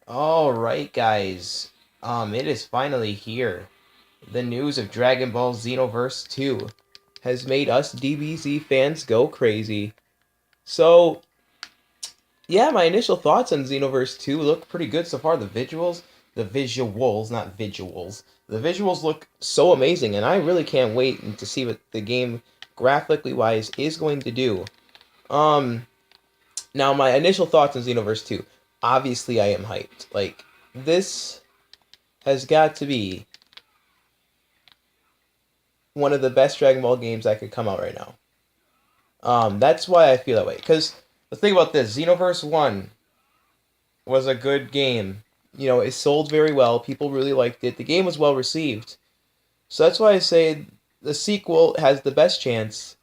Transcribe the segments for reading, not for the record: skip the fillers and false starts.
Alright, guys. It is finally here. The news of Dragon Ball Xenoverse 2 has made us DBZ fans go crazy. So, yeah, my initial thoughts on Xenoverse 2 look pretty good so far. The visuals, not visuals. The visuals look so amazing, and I really can't wait to see what the game, graphically wise, is going to do. Um, Now, my initial thoughts on Xenoverse 2. Obviously, I am hyped. Like, this has got to be one of the best Dragon Ball games that could come out right now. That's why I feel that way. Because the thing about this, Xenoverse 1 was a good game. You know, it sold very well. People really liked it. The game was well received. So that's why I say the sequel has the best chance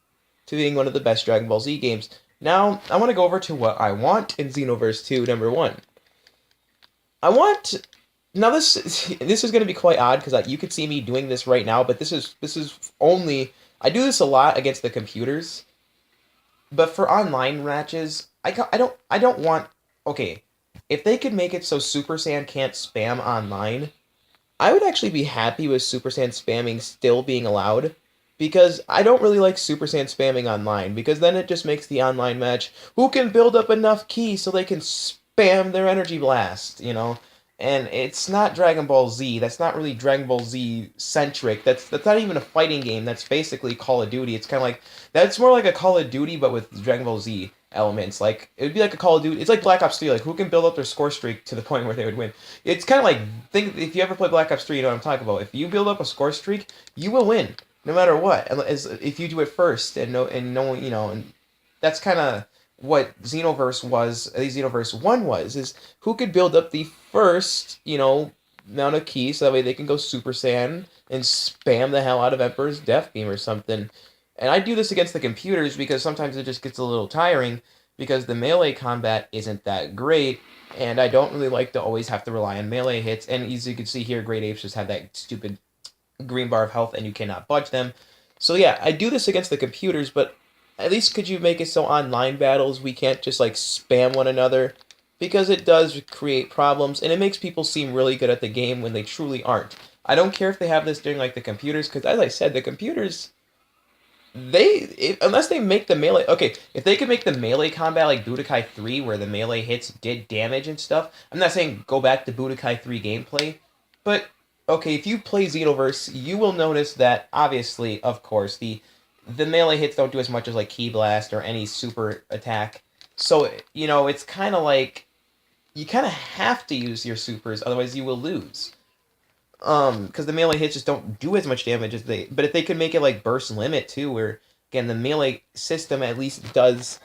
to being one of the best Dragon Ball Z games. Now, I want to go over to what I want in Xenoverse 2, number 1. I want now this is going to be quite odd because you could see me doing this right now, but this is only I do this a lot against the computers, but for online matches, I don't want okay. If they could make it so Super Saiyan can't spam online, I would actually be happy with Super Saiyan spamming still being allowed because I don't really like Super Saiyan spamming online because then it just makes the online match who can build up enough ki so they can spam their energy blast, you know? And it's not Dragon Ball Z. That's not really Dragon Ball Z centric. That's not even a fighting game. That's basically Call of Duty. It's kind of like that's more like a Call of Duty but with Dragon Ball Z elements. Like it would be like a Call of Duty. It's like Black Ops 3. Like who can build up their score streak to the point where they would win. It's kind of like think if you ever play Black Ops 3, you know what I'm talking about. If you build up a score streak, you will win no matter what. As if you do it first and no you know and that's kind of what Xenoverse was. At least Xenoverse 1 was is who could build up the first amount of keys so that way they can go Super Saiyan and spam the hell out of Emperor's Death Beam or something. And I do this against the computers because sometimes it just gets a little tiring because the melee combat isn't that great, and I don't really like to always have to rely on melee hits. And as you can see here, Great Apes just have that stupid green bar of health and you cannot budge them. So yeah, I do this against the computers, but at least could you make it so online battles we can't just like spam one another? Because it does create problems and it makes people seem really good at the game when they truly aren't. I don't care if they have this during like the computers, because as I said, the computers unless they make the melee okay, if they could make the melee combat like Budokai 3 where the melee hits did damage and stuff. I'm not saying go back to Budokai 3 gameplay, but okay, if you play Xenoverse, you will notice that obviously, of course, the melee hits don't do as much as like Ki Blast or any super attack. So, it's kind of like you kind of have to use your supers, otherwise you will lose. Because the melee hits just don't do as much damage as they. But if they could make it like burst limit too, where again the melee system at least does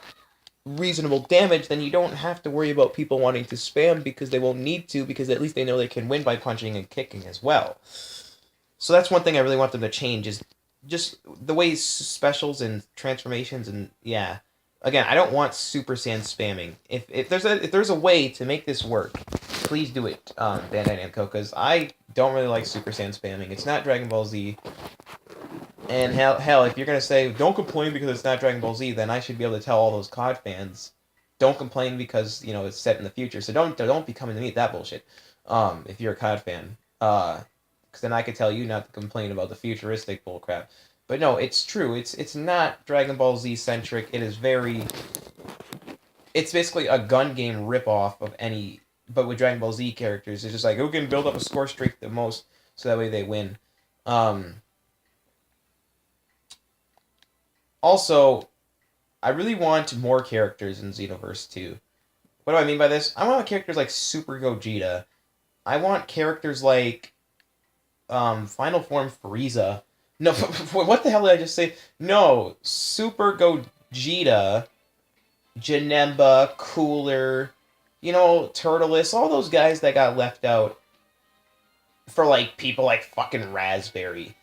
reasonable damage, then you don't have to worry about people wanting to spam because they won't need to, because at least they know they can win by punching and kicking as well. So that's one thing I really want them to change is just the way specials and transformations and yeah. Again, I don't want Super Saiyan spamming. If there's a way to make this work, please do it, Bandai Namco, because I don't really like Super Saiyan spamming. It's not Dragon Ball Z, and hell, if you're gonna say don't complain because it's not Dragon Ball Z, then I should be able to tell all those COD fans, don't complain because it's set in the future. So don't be coming to me with that bullshit. If you're a COD fan, because then I could tell you not to complain about the futuristic bullcrap. But no, it's true. It's not Dragon Ball Z centric. It is very. It's basically a gun game ripoff of any, but with Dragon Ball Z characters. It's just like who can build up a score streak the most, so that way they win. Um, Also, I really want more characters in Xenoverse 2. What do I mean by this? I want characters like Super Gogeta. I want characters like Final Form Frieza. No, what the hell did I just say? No, Super Gogeta, Janemba, Cooler, Turtles, all those guys that got left out for like people like fucking Raspberry.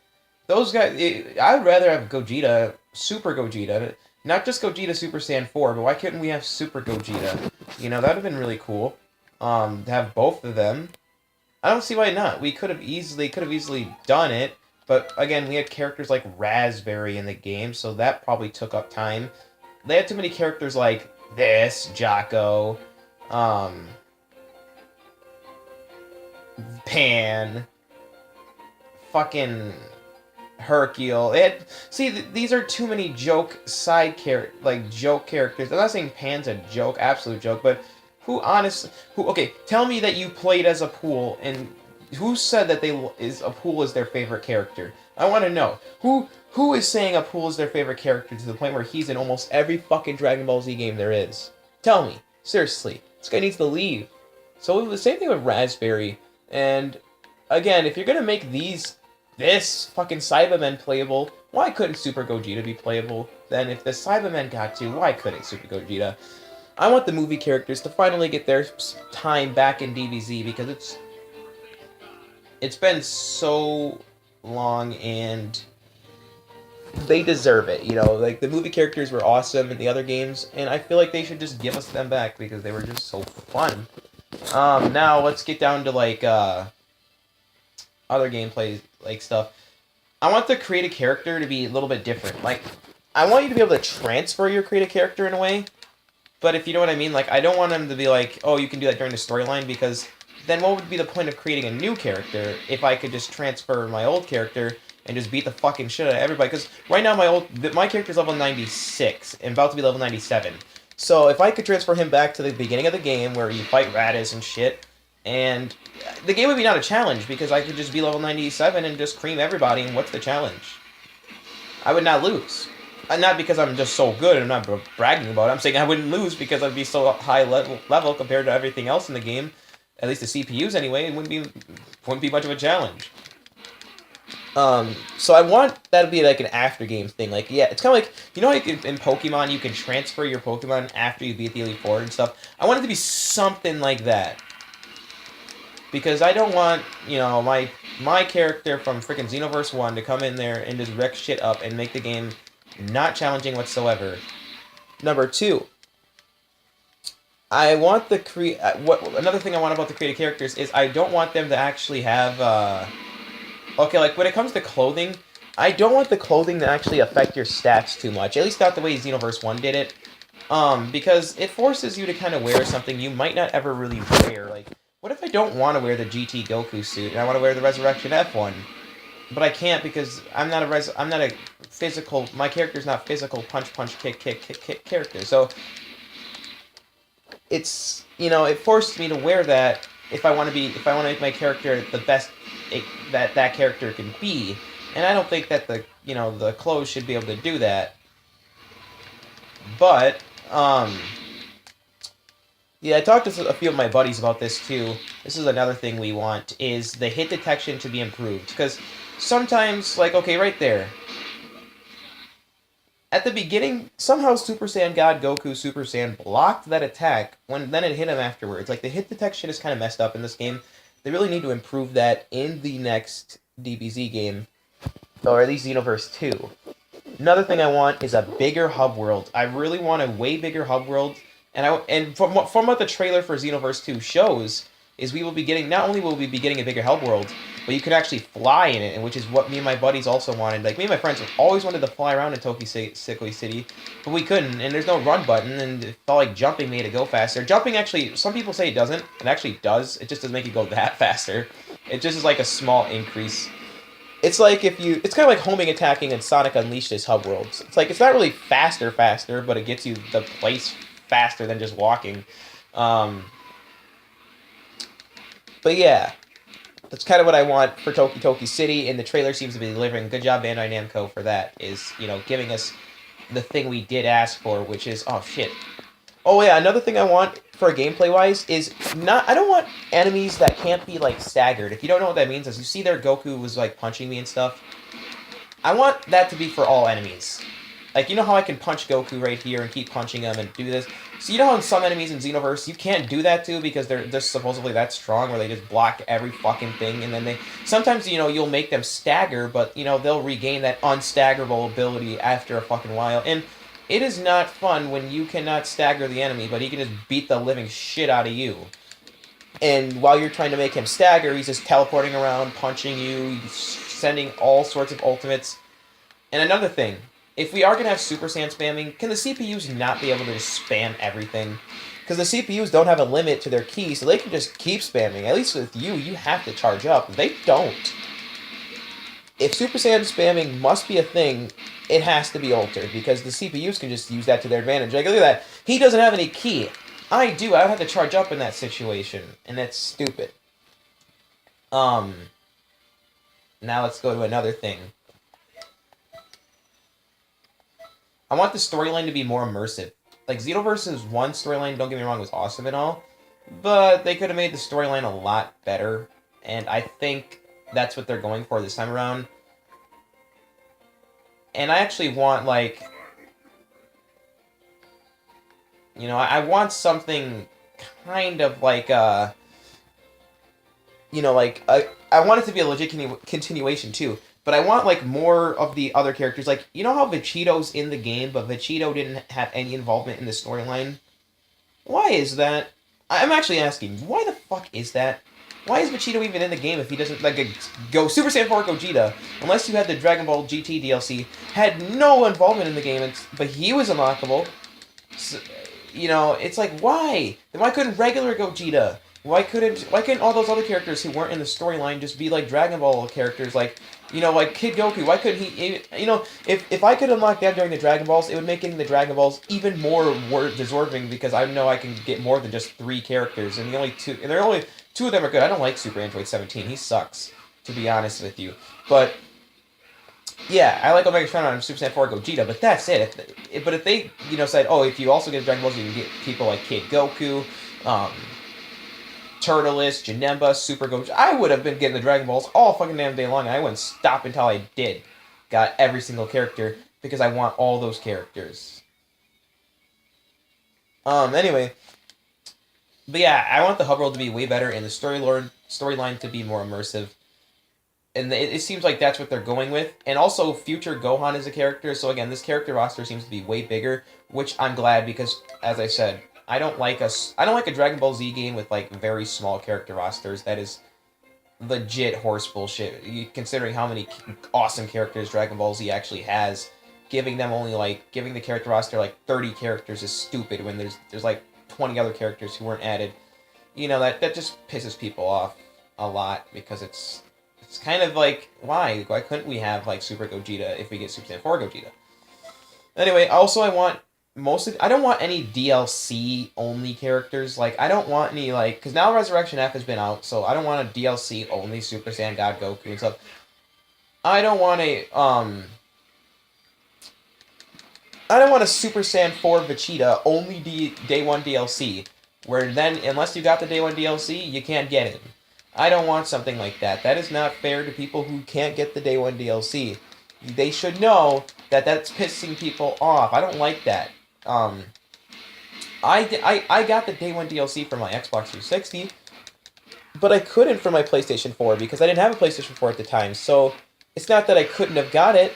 Those guys, I'd rather have Gogeta, Super Gogeta, not just Gogeta Super Saiyan 4, but why couldn't we have Super Gogeta? That would have been really cool. To have both of them. I don't see why not. We could have easily done it, but again, we had characters like Raspberry in the game, so that probably took up time. They had too many characters like this, Jocko, um, Pan, fucking Hercule. See, these are too many joke joke characters. I'm not saying Pan's a joke, absolute joke, but okay, tell me that you played as a pool, and who said that a pool is their favorite character? I want to know. Who is saying a pool is their favorite character to the point where he's in almost every fucking Dragon Ball Z game there is? Tell me. Seriously. This guy needs to leave. So the same thing with Raspberry. And again, if you're gonna make this fucking Cybermen playable, why couldn't Super Gogeta be playable? Then if the Cybermen got to, why couldn't Super Gogeta? I want the movie characters to finally get their time back in DBZ because it's been so long and they deserve it, you know, like the movie characters were awesome in the other games and I feel like they should just give us them back because they were just so fun. Now let's get down to like other gameplay like stuff. I want the create a character to be a little bit different. Like I want you to be able to transfer your create a character in a way, but if you know what I mean, like I don't want them to be like, oh, you can do that during the storyline because then what would be the point of creating a new character if I could just transfer my old character and just beat the fucking shit out of everybody? Because right now my character's level 96 and about to be level 97. So if I could transfer him back to the beginning of the game where you fight Raditz and shit, and the game would be not a challenge because I could just be level 97 and just cream everybody, and what's the challenge? I would not lose. Not because I'm just so good and I'm not bragging about it. I'm saying I wouldn't lose because I'd be so high level compared to everything else in the game. At least the CPUs anyway, it wouldn't be much of a challenge. So I want that to be like an after game thing. Like, yeah, it's kind of like, you know, like in Pokemon, you can transfer your Pokemon after you beat the Elite Four and stuff. I want it to be something like that. Because I don't want, you know, my character from freaking Xenoverse 1 to come in there and just wreck shit up and make the game not challenging whatsoever. Number 2. I want another thing I want about the creative characters is I don't want them to actually have, okay, like when it comes to clothing, I don't want the clothing to actually affect your stats too much. At least not the way Xenoverse 1 did it. Because it forces you to kind of wear something you might not ever really wear. Like, what if I don't want to wear the GT Goku suit and I want to wear the Resurrection F1? But I can't because I'm not a physical, my character's not physical punch, kick character. So it's, you know, it forced me to wear that if I want to make my character the best that character can be. And I don't think that the clothes should be able to do that. But yeah, I talked to a few of my buddies about this too. This is another thing we want, is the hit detection to be improved. Because sometimes, like, okay, right there. At the beginning, somehow Super Saiyan God Goku Super Saiyan blocked that attack, then it hit him afterwards. Like, the hit detection is kind of messed up in this game. They really need to improve that in the next DBZ game. Or at least Xenoverse 2. Another thing I want is a bigger hub world. I really want a way bigger hub world. And from what the trailer for Xenoverse 2 shows, is we will be getting, not only will we be getting a bigger hub world, but you could actually fly in it, and which is what me and my buddies also wanted. Like, me and my friends always wanted to fly around in Tokyo City, but we couldn't, and there's no run button, and it felt like jumping made it go faster. Jumping actually, some people say it doesn't. It actually does. It just doesn't make it go that faster. It just is like a small increase. It's like it's kind of like homing attacking in Sonic Unleashed's hub worlds. It's like, it's not really faster, but it gets you the place faster than just walking. But yeah, that's kind of what I want for Toki City, and the trailer seems to be delivering. Good job, Bandai Namco, for that. Is, you know, giving us the thing we did ask for, which is, oh shit. Oh yeah, another thing I want for gameplay-wise is I don't want enemies that can't be, like, staggered. If you don't know what that means, as you see there, Goku was, like, punching me and stuff. I want that to be for all enemies. Like, you know how I can punch Goku right here and keep punching him and do this? So you know how in some enemies in Xenoverse, you can't do that to because they're just supposedly that strong where they just block every fucking thing, and then sometimes, you know, you'll make them stagger, but, you know, they'll regain that unstaggerable ability after a fucking while. And it is not fun when you cannot stagger the enemy, but he can just beat the living shit out of you. And while you're trying to make him stagger, he's just teleporting around, punching you, sending all sorts of ultimates. And another thing, if we are going to have Super Saiyan spamming, can the CPUs not be able to just spam everything? Because the CPUs don't have a limit to their keys, so they can just keep spamming. At least with you have to charge up. They don't. If Super Saiyan spamming must be a thing, it has to be altered, because the CPUs can just use that to their advantage. Like, look at that. He doesn't have any key. I do. I would have to charge up in that situation, and that's stupid. Now let's go to another thing. I want the storyline to be more immersive. Like, Xenoverse's one storyline, don't get me wrong, was awesome and all, but they could have made the storyline a lot better, and I think that's what they're going for this time around. And I actually want, like, you know, I want something kind of like, you know, like, I want it to be a legit continuation, too. But I want, like, more of the other characters. Like, you know how Vegito's in the game, but Vegito didn't have any involvement in the storyline? Why is that? I'm actually asking, why the fuck is that? Why is Vegito even in the game if he doesn't, like, go Super Saiyan 4 Gogeta? Unless you had the Dragon Ball GT DLC, had no involvement in the game, but he was unlockable. So, you know, it's like, why? Then why couldn't regular Gogeta? Why couldn't all those other characters who weren't in the storyline just be like Dragon Ball characters, like, you know, like Kid Goku? Why couldn't he, you know, if I could unlock that during the Dragon Balls, it would make getting the Dragon Balls even more deserving, because I know I can get more than just 3 characters, and there are only 2 of them are good. I don't like Super Android 17. He sucks, to be honest with you. But yeah, I like Omega Shrine on Super Saiyan 4 Gogeta, but that's it. But if they, you know, said, oh, if you also get Dragon Balls, you can get people like Kid Goku, Turtles, Janemba, Super Gogeta. I would have been getting the Dragon Balls all fucking damn day long, and I wouldn't stop until I did. Got every single character, because I want all those characters. Anyway. But yeah, I want the hub world to be way better, and the storyline to be more immersive. And it seems like that's what they're going with. And also, future Gohan is a character, so again, this character roster seems to be way bigger, which I'm glad, because, as I said, I don't like a Dragon Ball Z game with, like, very small character rosters. That is legit horse bullshit, considering how many awesome characters Dragon Ball Z actually has. Giving the character roster, like, 30 characters is stupid when there's like, 20 other characters who weren't added. You know, that just pisses people off a lot, because it's kind of like, why couldn't we have, like, Super Gogeta if we get Super Saiyan 4 Gogeta? Anyway, also I don't want any DLC only characters. Like, I don't want any, like, because now Resurrection F has been out, so I don't want a DLC only Super Saiyan God Goku and stuff. I don't want a Super Saiyan 4 Vegeta only Day 1 DLC, where then, unless you got the Day 1 DLC, you can't get it. I don't want something like that. That is not fair to people who can't get the Day 1 DLC. They should know that that's pissing people off. I don't like that. I got the Day 1 DLC for my Xbox 360, but I couldn't for my PlayStation 4, because I didn't have a PlayStation 4 at the time, so it's not that I couldn't have got it.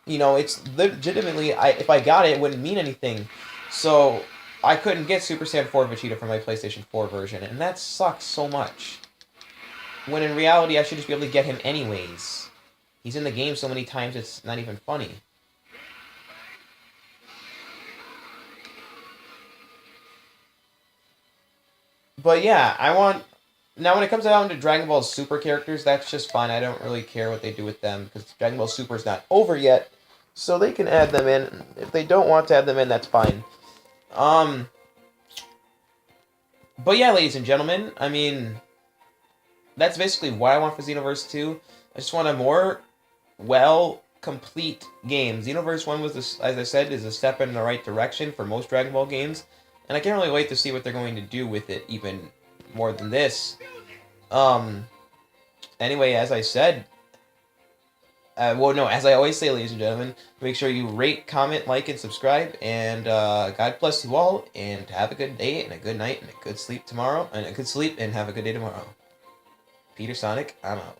You know, it's legitimately, if I got it, it wouldn't mean anything. So, I couldn't get Super Saiyan 4 Vegeta for my PlayStation 4 version, and that sucks so much. When in reality, I should just be able to get him anyways. He's in the game so many times, it's not even funny. But yeah, now when it comes down to Dragon Ball Super characters, that's just fine. I don't really care what they do with them, because Dragon Ball Super is not over yet, so they can add them in. If they don't want to add them in, that's fine. But yeah, ladies and gentlemen, I mean, that's basically what I want for Xenoverse 2. I just want a more complete game. Xenoverse 1 was, as I said, is a step in the right direction for most Dragon Ball games, and I can't really wait to see what they're going to do with it even more than this. Anyway, as I said, as I always say, ladies and gentlemen, make sure you rate, comment, like, and subscribe, and God bless you all, and have a good day, and a good night, and a good sleep tomorrow, and a good sleep, and have a good day tomorrow. Peter Sonic, I'm out.